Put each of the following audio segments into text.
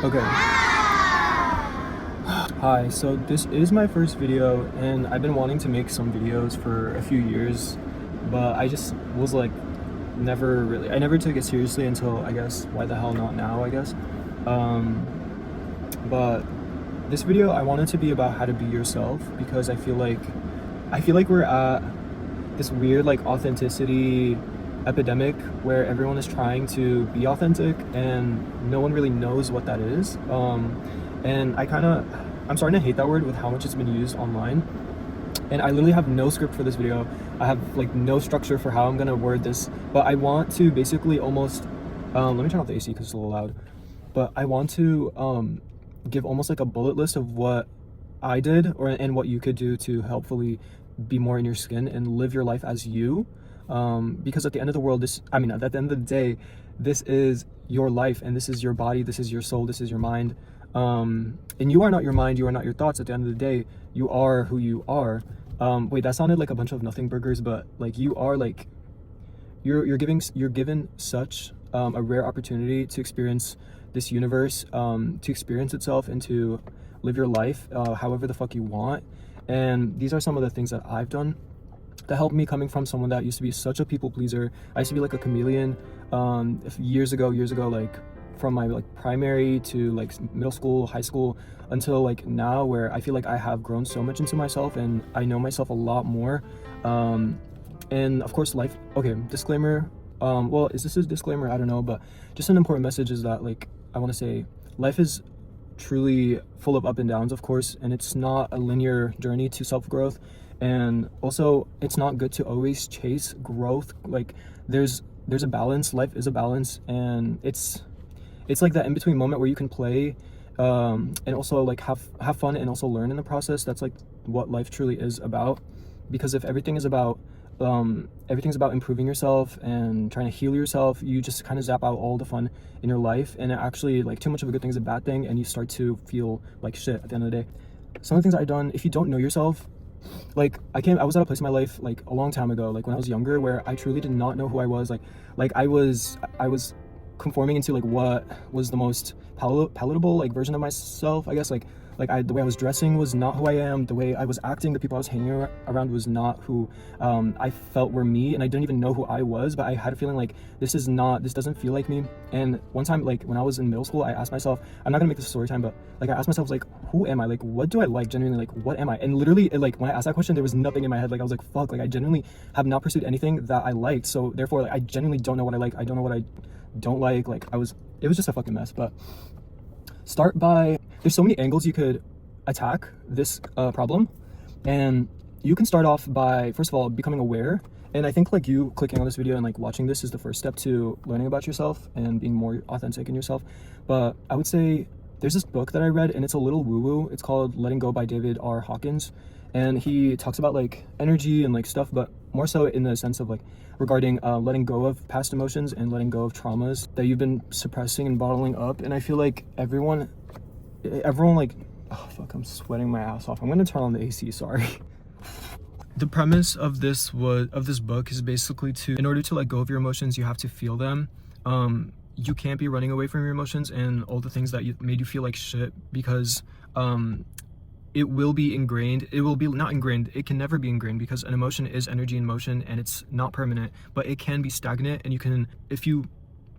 Okay. Hi, so this is my first video, and I've been wanting to make some videos for a few years, but I just was like, I never took it seriously until, I guess, why the hell not now, I guess. Um, but this video, I wanted to be about how to be yourself because I feel like we're at this weird like authenticity epidemic where everyone is trying to be authentic and no one really knows what that is. And I'm starting to hate that word with how much it's been used online. And I literally have no script for this video. I have like no structure for how I'm gonna word this, but I want to basically almost let me turn off the AC because it's a little loud. But I want to give almost like a bullet list of what I did and what you could do to helpfully be more in your skin and live your life as you. Because at the end of the world, at the end of the day, this is your life and this is your body, this is your soul, this is your mind. And you are not your mind, you are not your thoughts. At the end of the day, you are who you are. Wait, that sounded like a bunch of nothing burgers, but like you are like you're given such a rare opportunity to experience this universe, to experience itself and to live your life however the fuck you want. And these are some of the things that I've done that helped me, coming from someone that used to be such a people pleaser. I used to be like a chameleon years ago, like from my like primary to like middle school, high school, until like now, where I feel like I have grown so much into myself and I know myself a lot more. And of course, life, okay, disclaimer, well, is this a disclaimer? I don't know, but just an important message is that, like, I want to say life is truly full of up and downs, of course, and it's not a linear journey to self-growth. And also, it's not good to always chase growth. Like, there's a balance. Life is a balance, and it's like that in-between moment where you can play, and also like have fun and also learn in the process. That's like what life truly is about. Because if everything's about improving yourself and trying to heal yourself, you just kind of zap out all the fun in your life, and it actually, like, too much of a good thing is a bad thing, and you start to feel like shit at the end of the day. Some of the things I've done, if you don't know yourself, like I was at a place in my life like a long time ago, like when I was younger, where I truly did not know who I was. Like I was conforming into like what was the most palatable like version of myself, I guess. The way I was dressing was not who I am. The way I was acting, the people I was hanging around was not who I felt were me, and I didn't even know who I was. But I had a feeling like this doesn't feel like me. And one time, like when I was in middle school, I asked myself, I'm not gonna make this a story time, but like I asked myself, like, who am I? Like, what do I like genuinely? Like, what am I? And literally, like when I asked that question, there was nothing in my head. Like I was like, fuck, like I genuinely have not pursued anything that I liked. So therefore, like I genuinely don't know what I like. I don't know what I don't like. It was just a fucking mess. But there's so many angles you could attack this problem, and you can start off by, first of all, becoming aware. And I think like you clicking on this video and like watching this is the first step to learning about yourself and being more authentic in yourself. But I would say there's this book that I read, and it's a little woo-woo. It's called Letting Go by David R. Hawkins, and he talks about like energy and like stuff, but more so in the sense of like regarding letting go of past emotions and letting go of traumas that you've been suppressing and bottling up. And I feel like everyone like, oh fuck, I'm sweating my ass off. I'm gonna turn on the AC, sorry. The premise of this book is basically in order to let go of your emotions, you have to feel them. You can't be running away from your emotions and all the things that made you feel like shit, because it will be ingrained. It will be not ingrained. It can never be ingrained, because an emotion is energy in motion, and it's not permanent, but it can be stagnant. And if you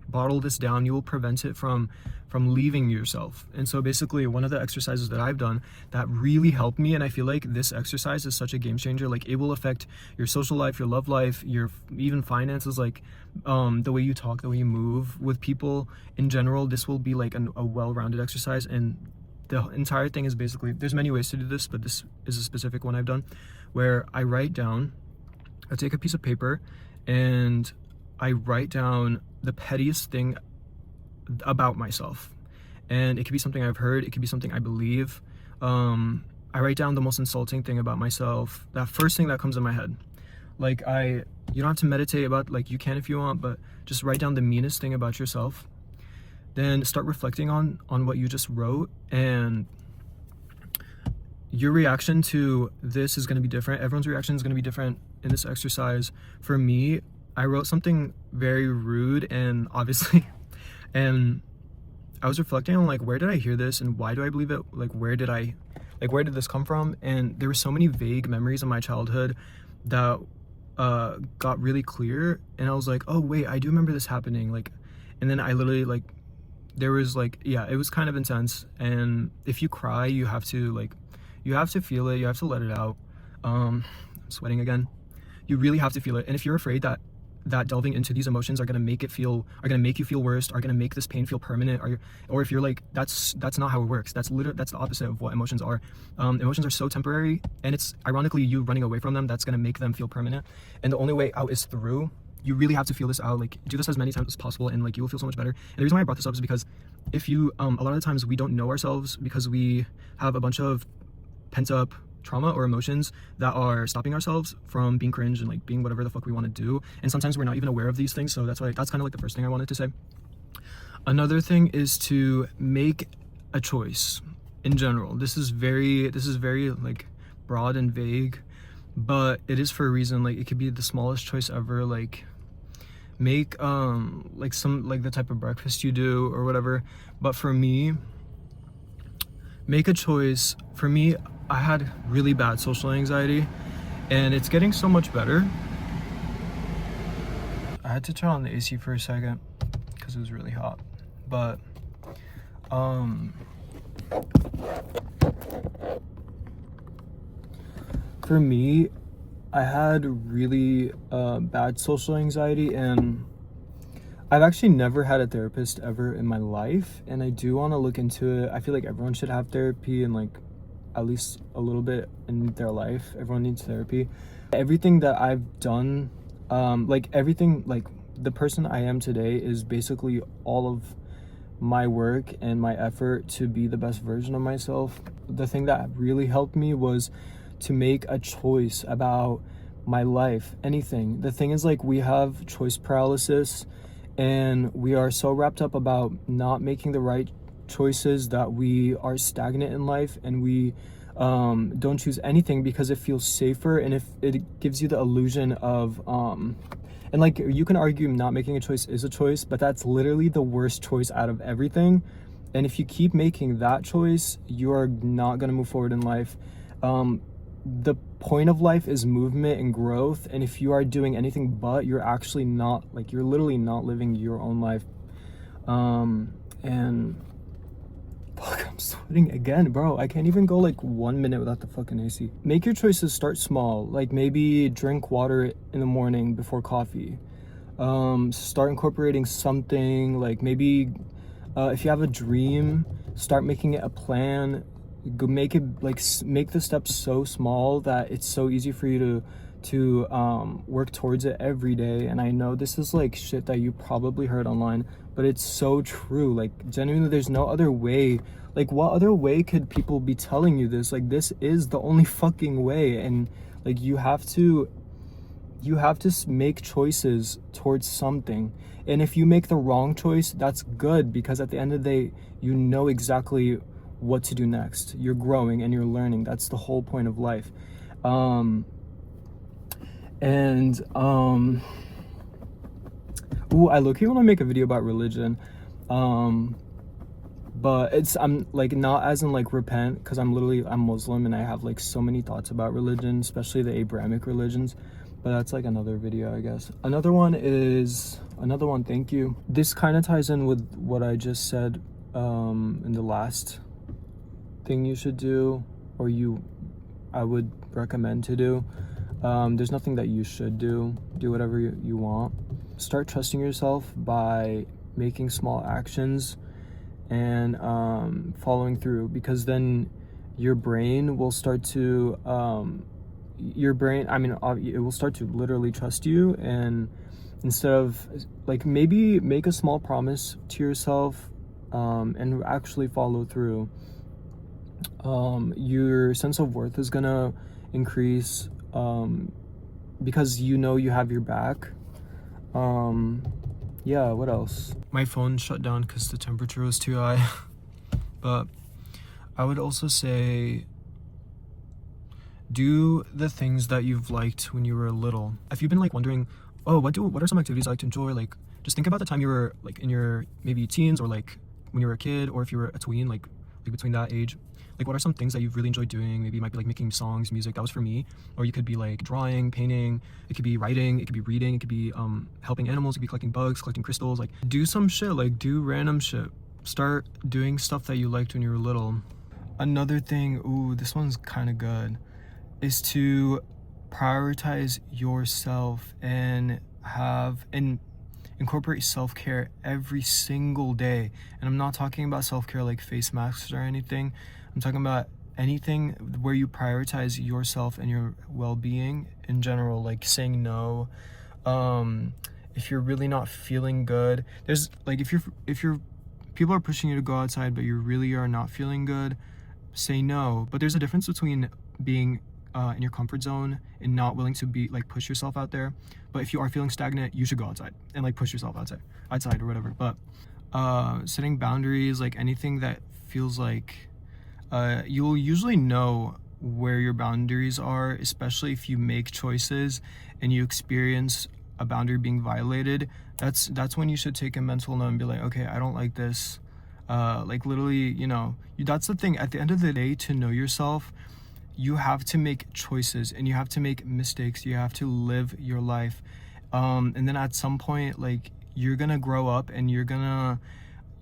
bottle this down, you will prevent it from leaving yourself. And so basically, one of the exercises that I've done that really helped me, and I feel like this exercise is such a game changer, like it will affect your social life, your love life, your even finances, like the way you talk, the way you move with people in general. This will be like a well-rounded exercise. And the entire thing is basically, there's many ways to do this, but this is a specific one I've done, where I take a piece of paper and I write down the pettiest thing about myself. And it could be something I've heard, it could be something I believe. I write down the most insulting thing about myself, that first thing that comes in my head. Like you don't have to meditate about, like you can if you want, but just write down the meanest thing about yourself. Then start reflecting on what you just wrote, and your reaction to this is going to be different. Everyone's reaction is going to be different in this exercise. For me, I wrote something very rude, and obviously, and I was reflecting on like, where did I hear this and why do I believe it? Like, where did this come from? And there were so many vague memories of my childhood that got really clear, and I was like, oh wait, I do remember this happening. Like, and then I literally like, there was like, yeah, it was kind of intense. And if you cry, you have to feel it, you have to let it out. I'm sweating again. You really have to feel it. And if you're afraid that delving into these emotions are gonna make you feel worse, are gonna make this pain feel permanent, or if you're like, that's not how it works. That's the opposite of what emotions are. Emotions are so temporary, and it's ironically you running away from them that's gonna make them feel permanent. And the only way out is through. You really have to feel this out. Like, do this as many times as possible, and like, you will feel so much better. And the reason why I brought this up is because if you a lot of the times we don't know ourselves because we have a bunch of pent up trauma or emotions that are stopping ourselves from being cringe and like being whatever the fuck we want to do. And sometimes we're not even aware of these things. So that's kind of like the first thing I wanted to say. Another thing is to make a choice in general. This is very like broad and vague, but it is for a reason. Like, it could be the smallest choice ever. Like, make like the type of breakfast you do or whatever. But for me, make a choice. For me, I had really bad social anxiety, and it's getting so much better. I had to turn on the AC for a second because it was really hot. But for me, I had really bad social anxiety, and I've actually never had a therapist ever in my life, and I do want to look into it. I feel like everyone should have therapy, and like at least a little bit in their life. Everyone needs therapy. Everything that I've done, like everything, like the person I am today is basically all of my work and my effort to be the best version of myself. The thing that really helped me was to make a choice about my life, anything. The thing is, like, we have choice paralysis, and we are so wrapped up about not making the right choices that we are stagnant in life, and we don't choose anything because it feels safer, and if it gives you the illusion of and like, you can argue not making a choice is a choice, but that's literally the worst choice out of everything. And if you keep making that choice, you are not going to move forward in life. The point of life is movement and growth, and if you are doing anything but, you're actually not, like, you're literally not living your own life. And fuck, I'm sweating again, bro. I can't even go like 1 minute without the fucking AC. Make your choices, start small. Like, maybe drink water in the morning before coffee. Start incorporating something, like maybe if you have a dream, start making it a plan. Go make it, like, make the steps so small that it's so easy for you to work towards it every day. And I know this is like shit that you probably heard online, but it's so true. Like, genuinely, there's no other way. Like, what other way could people be telling you this? Like, this is the only fucking way. And like, you have to make choices towards something. And if you make the wrong choice, that's good, because at the end of the day, you know exactly what to do next. You're growing and you're learning. That's the whole point of life. Ooh, I low-key want to make a video about religion, but I'm like, not as in like repent, because I'm Muslim and I have like so many thoughts about religion, especially the Abrahamic religions, but that's like another video, I guess. Another one, thank you. This kind of ties in with what I just said in the last thing you should do, or I would recommend to do. There's nothing that you should do whatever you want. Start trusting yourself by making small actions and following through, because then your brain will start to it will start to literally trust you. And instead of, like, maybe make a small promise to yourself and actually follow through, your sense of worth is gonna increase, because you know you have your back. Yeah, what else? My phone shut down because the temperature was too high. But I would also say, do the things that you've liked when you were little. If you've been like wondering, oh, what are some activities I like to enjoy, like, just think about the time you were like in your maybe teens or like when you were a kid, or if you were a tween, like between that age. Like, what are some things that you've really enjoyed doing? Maybe it might be like making songs, music. That was for me. Or you could be like drawing, painting. It could be writing. It could be reading. It could be helping animals. It could be collecting bugs, collecting crystals. Like, do some shit. Like, do random shit. Start doing stuff that you liked when you were little. Another thing, ooh, this one's kind of good, is to prioritize yourself and incorporate self-care every single day. And I'm not talking about self-care like face masks or anything. I'm talking about anything where you prioritize yourself and your well-being in general, like saying no. If you're really not feeling good, there's like, if you're people are pushing you to go outside but you really are not feeling good, say no. But there's a difference between being in your comfort zone and not willing to be like push yourself out there. But if you are feeling stagnant, you should go outside and like push yourself outside or whatever. But setting boundaries, like anything that feels like you'll usually know where your boundaries are, especially if you make choices and you experience a boundary being violated. That's when you should take a mental note and be like, okay, I don't like this. Like literally, you know, that's the thing. At the end of the day, to know yourself, you have to make choices and you have to make mistakes. You have to live your life. And then at some point, like, you're gonna grow up and you're gonna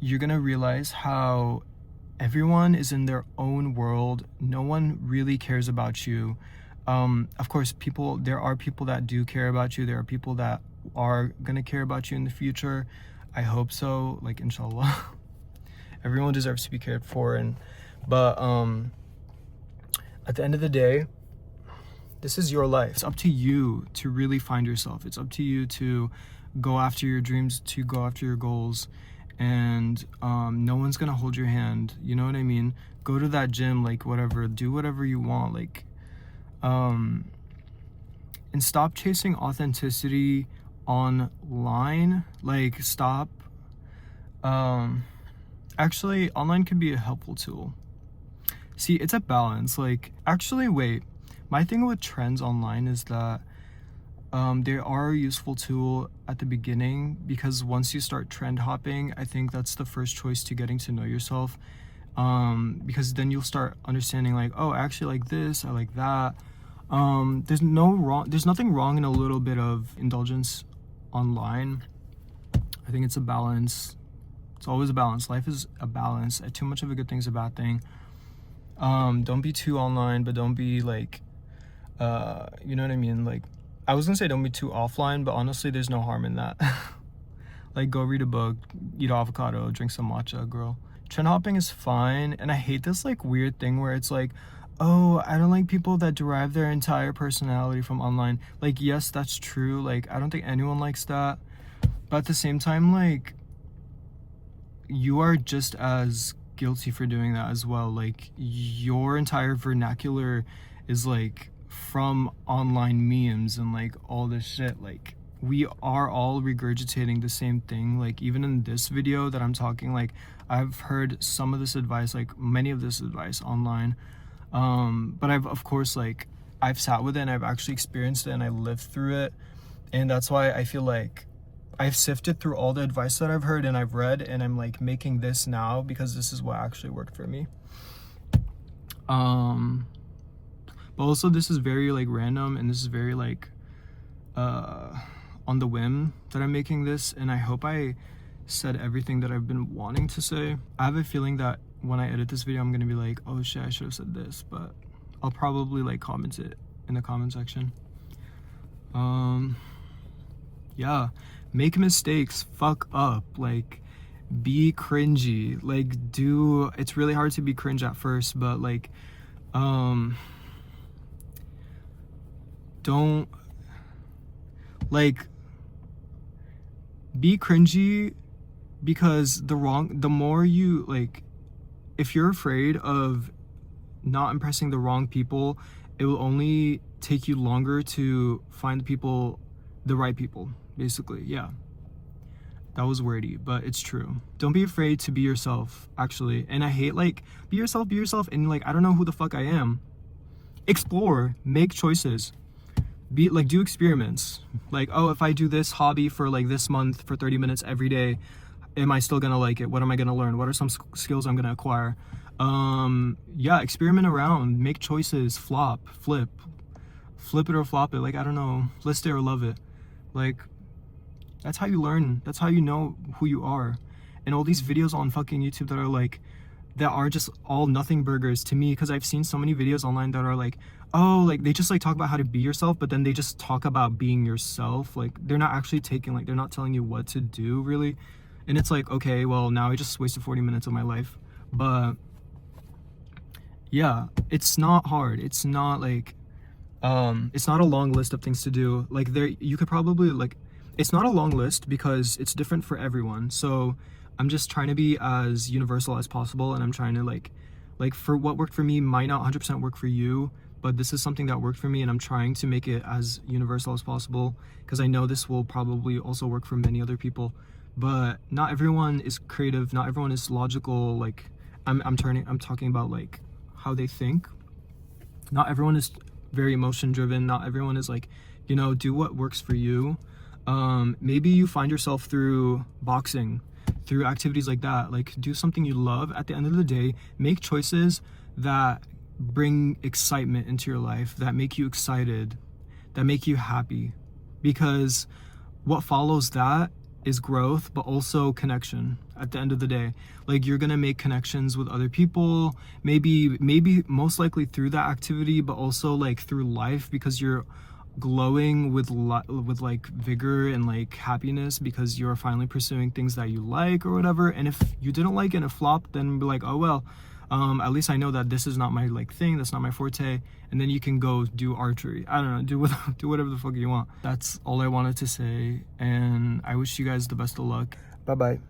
realize how everyone is in their own world. No one really cares about you. Of course, there are people that do care about you. There are people that are gonna care about you in the future. I hope so, like, inshallah. Everyone deserves to be cared for, but at the end of the day, this is your life. It's up to you to really find yourself. It's up to you to go after your dreams, to go after your goals, and no one's gonna hold your hand. You know what I mean? Go to that gym, like, whatever, do whatever you want, like, and stop chasing authenticity online. Like, stop. Actually, online can be a helpful tool. See, it's a balance. Like, actually, wait. My thing with trends online is that they are a useful tool at the beginning, because once you start trend hopping, I think that's the first choice to getting to know yourself. Because then you'll start understanding, like, oh, I actually like this, I like that. There's nothing wrong in a little bit of indulgence online. I think it's a balance. It's always a balance. Life is a balance. Too much of a good thing is a bad thing. Don't be too online, but don't be like, you know what I mean? Like, I was gonna say don't be too offline, but honestly, there's no harm in that. Like, go read a book, eat avocado, drink some matcha, girl. Trend hopping is fine, and I hate this like weird thing where it's like, oh, I don't like people that derive their entire personality from online. Like, yes, that's true. Like, I don't think anyone likes that, but at the same time, like, you are just as guilty for doing that as well. Like, your entire vernacular is like from online memes and like all this shit. Like, we are all regurgitating the same thing. Like, even in this video that I'm talking, like, I've heard some of this advice, like many of this advice online, but of course I've sat with it and I've actually experienced it and I lived through it, and that's why I feel like I've sifted through all the advice that I've heard and I've read, and I'm like making this now because this is what actually worked for me. But also, this is very like random, and this is very like on the whim that I'm making this, and I hope I said everything that I've been wanting to say. I have a feeling that when I edit this video, I'm gonna be like, oh shit, I should have said this, but I'll probably like comment it in the comment section. Yeah, make mistakes, fuck up, like, be cringy, like, it's really hard to be cringe at first, but like, don't, like, be cringy, because the more you, like, if you're afraid of not impressing the wrong people, it will only take you longer to find the right people, basically. Yeah, that was wordy, but it's true. Don't be afraid to be yourself, actually. And I hate, like, be yourself, and like, I don't know who the fuck I am. Explore, make choices, do experiments. Like, oh, if I do this hobby for like this month for 30 minutes every day, am I still gonna like it? What am I gonna learn? What are some skills I'm gonna acquire? Yeah, experiment around, make choices, flop, flip it or flop it. Like, I don't know, list it or love it. Like, that's how you learn. That's how you know who you are. And all these videos on fucking YouTube that are like, that are just all nothing burgers to me, because I've seen so many videos online that are like, oh, like they just like talk about how to be yourself, but then they just talk about being yourself. Like, they're not actually taking, like, they're not telling you what to do really. And it's like, okay, well, now I just wasted 40 minutes of my life. But yeah, it's not hard. It's not like, it's not a long list of things to do. Like, there, you could probably like, it's not a long list because it's different for everyone. So I'm just trying to be as universal as possible, and I'm trying to like for what worked for me might not 100% work for you, but this is something that worked for me, and I'm trying to make it as universal as possible because I know this will probably also work for many other people. But not everyone is creative, not everyone is logical. Like, I'm talking about like how they think. Not everyone is very emotion driven. Not everyone is like, you know, do what works for you. Maybe you find yourself through boxing, through activities like that. Like, do something you love. At the end of the day, make choices that bring excitement into your life, that make you excited, that make you happy, because what follows that is growth, but also connection. At the end of the day, like, you're gonna make connections with other people, maybe most likely through that activity, but also like through life, because you're glowing with like vigor and like happiness because you're finally pursuing things that you like or whatever. And if you didn't like it and it flopped, then be like, oh well, at least I know that this is not my like thing, that's not my forte. And then you can go do archery, I don't know, do whatever the fuck you want. That's all I wanted to say, and I wish you guys the best of luck. Bye bye.